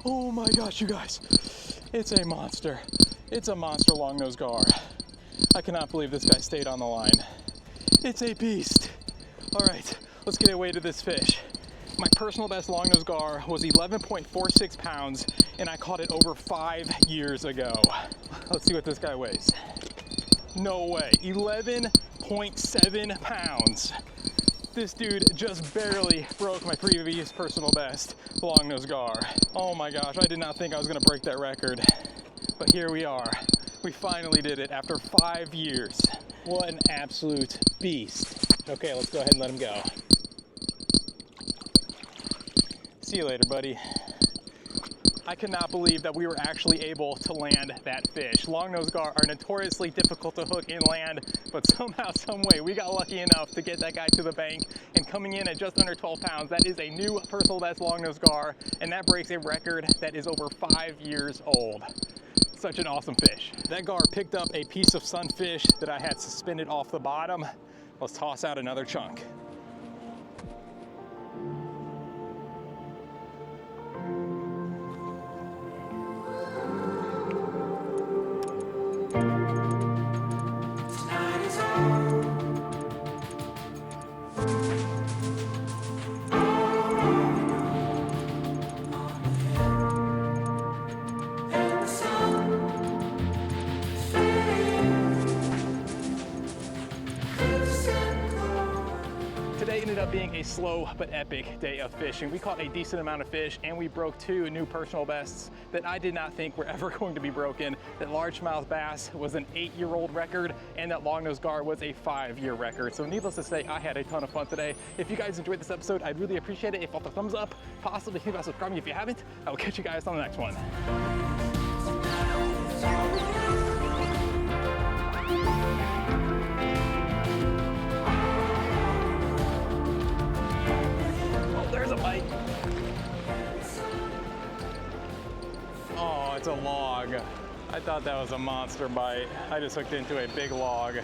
Oh my gosh, you guys. It's a monster. It's a monster longnose gar. I cannot believe this guy stayed on the line. It's a beast. All right, let's get away to this fish. My personal best longnose gar was 11.46 pounds, and I caught it over 5 years ago. Let's see what this guy weighs. No way, 11.7 pounds. This dude just barely broke my previous personal best longnose gar. Oh my gosh, I did not think I was gonna break that record. But here we are. We finally did it after 5 years. What an absolute beast. Okay, let's go ahead and let him go. See you later, buddy. I cannot believe that we were actually able to land that fish. Longnose gar are notoriously difficult to hook inland, but somehow, some way, we got lucky enough to get that guy to the bank, and coming in at just under 12 pounds, that is a new personal best longnose gar, and that breaks a record that is over 5 years old. Such an awesome fish. That gar picked up a piece of sunfish that I had suspended off the bottom. Let's toss out another chunk. Today ended up being a slow but epic day of fishing. We caught a decent amount of fish, and we broke 2 new personal bests that I did not think were ever going to be broken. That largemouth bass was an 8-year-old record, and that longnose gar was a 5-year record. So needless to say, I had a ton of fun today. If you guys enjoyed this episode, I'd really appreciate it if you left a thumbs up, possibly think about subscribing if you haven't. I will catch you guys on the next one. There's a bite. Oh, it's a log. I thought that was a monster bite. I just hooked into a big log.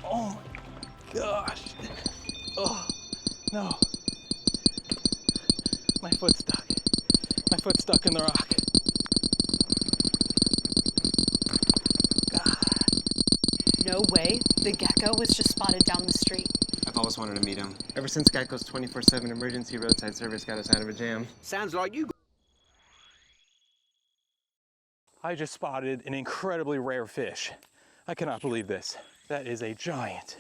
Oh my gosh. Oh, no. My foot's stuck. My foot's stuck in the rock. No way. The gecko was just spotted down the street. I've always wanted to meet him. Ever since Geico's 24/7 emergency roadside service got us out of a jam. Sounds like you. I just spotted an incredibly rare fish. I cannot believe this. That is a giant.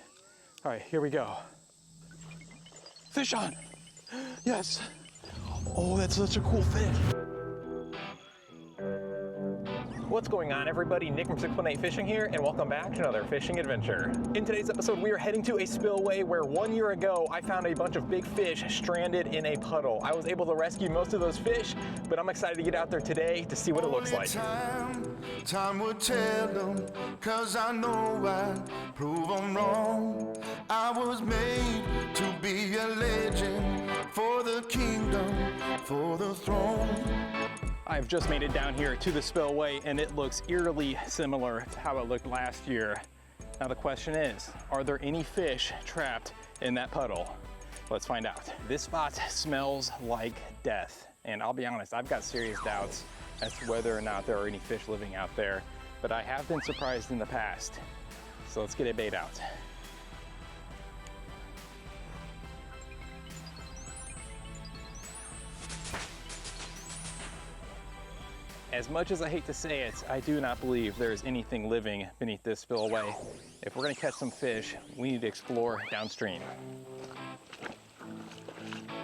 All right, here we go. Fish on. Yes. Oh, that's such a cool fish. What's going on, everybody? Nick from 618 Fishing here, and welcome back to another fishing adventure. In today's episode, we are heading to a spillway where 1 year ago, I found a bunch of big fish stranded in a puddle. I was able to rescue most of those fish, but I'm excited to get out there today to see what it looks like. Time will tell them, 'cause I know I'd prove them wrong. I was made to be a legend for the kingdom, for the throne. I've just made it down here to the spillway, and it looks eerily similar to how it looked last year. Now the question is, are there any fish trapped in that puddle? Let's find out. This spot smells like death, and I'll be honest, I've got serious doubts as to whether or not there are any fish living out there, but I have been surprised in the past. So let's get a bait out. As much as I hate to say it, I do not believe there is anything living beneath this spillway. If we're gonna catch some fish, we need to explore downstream.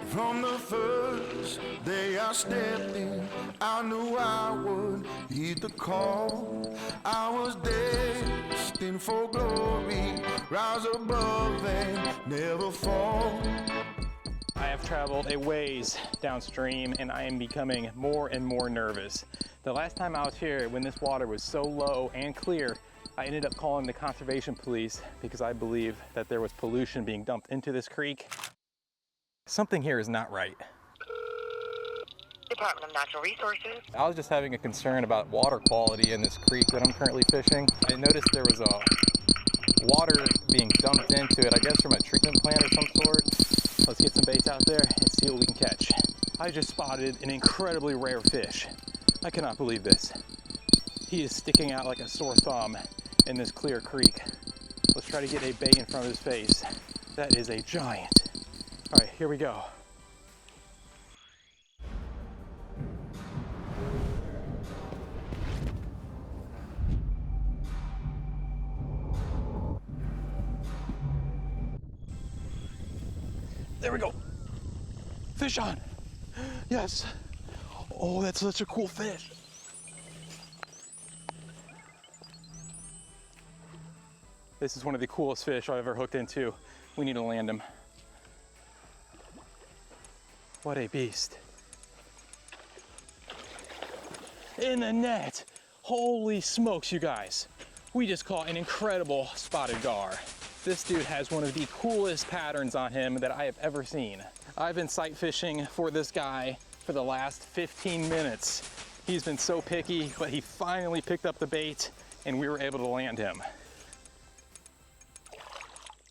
From the first day I stepped in, I knew I would heed the call. I was destined for glory, rise above and never fall. I have traveled a ways downstream, and I am becoming more and more nervous. The last time I was here, when this water was so low and clear, I ended up calling the conservation police because I believe that there was pollution being dumped into this creek. Something here is not right. Department of Natural Resources. I was just having a concern about water quality in this creek that I'm currently fishing. I noticed there was water being dumped into it, I guess from a treatment plant of some sort. Let's get some baits out there and see what we can catch. I just spotted an incredibly rare fish. I cannot believe this. He is sticking out like a sore thumb in this clear creek. Let's try to get a bait in front of his face. That is a giant. All right, here we go. There we go. Fish on. Yes. Oh, that's such a cool fish. This is one of the coolest fish I've ever hooked into. We need to land him. What a beast. In the net. Holy smokes, you guys. We just caught an incredible spotted gar. This dude has one of the coolest patterns on him that I have ever seen. I've been sight fishing for this guy for the last 15 minutes. He's been so picky, but he finally picked up the bait and we were able to land him.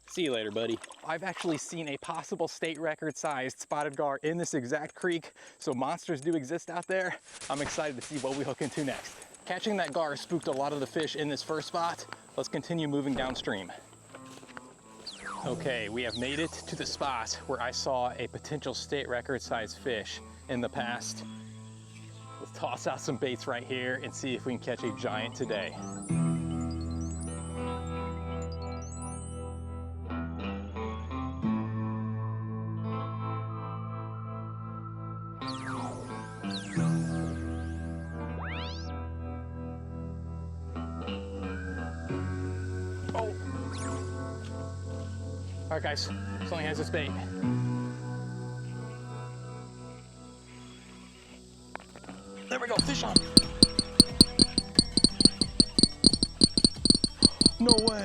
See you later, buddy. I've actually seen a possible state record sized spotted gar in this exact creek, so monsters do exist out there. I'm excited to see what we hook into next. Catching that gar spooked a lot of the fish in this first spot. Let's continue moving downstream. Okay, we have made it to the spot where I saw a potential state record sized fish in the past. Let's toss out some baits right here and see if we can catch a giant today. All right, guys, Sonny has this bait. There we go, fish on. No way.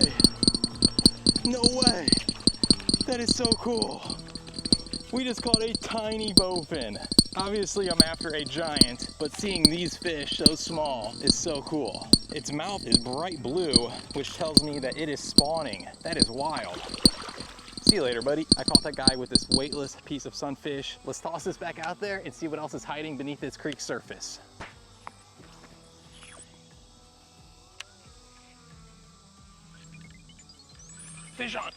No way. That is so cool. We just caught a tiny bowfin. Obviously, I'm after a giant, but seeing these fish so small is so cool. Its mouth is bright blue, which tells me that it is spawning. That is wild. See you later, buddy. I caught that guy with this weightless piece of sunfish. Let's toss this back out there and see what else is hiding beneath this creek surface. Fish on.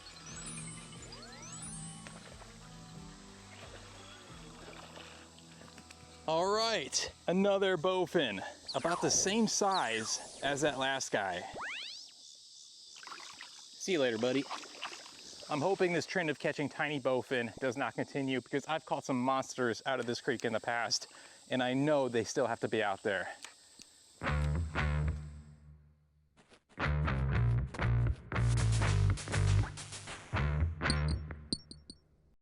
All right, another bowfin, about the same size as that last guy. See you later, buddy. I'm hoping this trend of catching tiny bowfin does not continue because I've caught some monsters out of this creek in the past and I know they still have to be out there.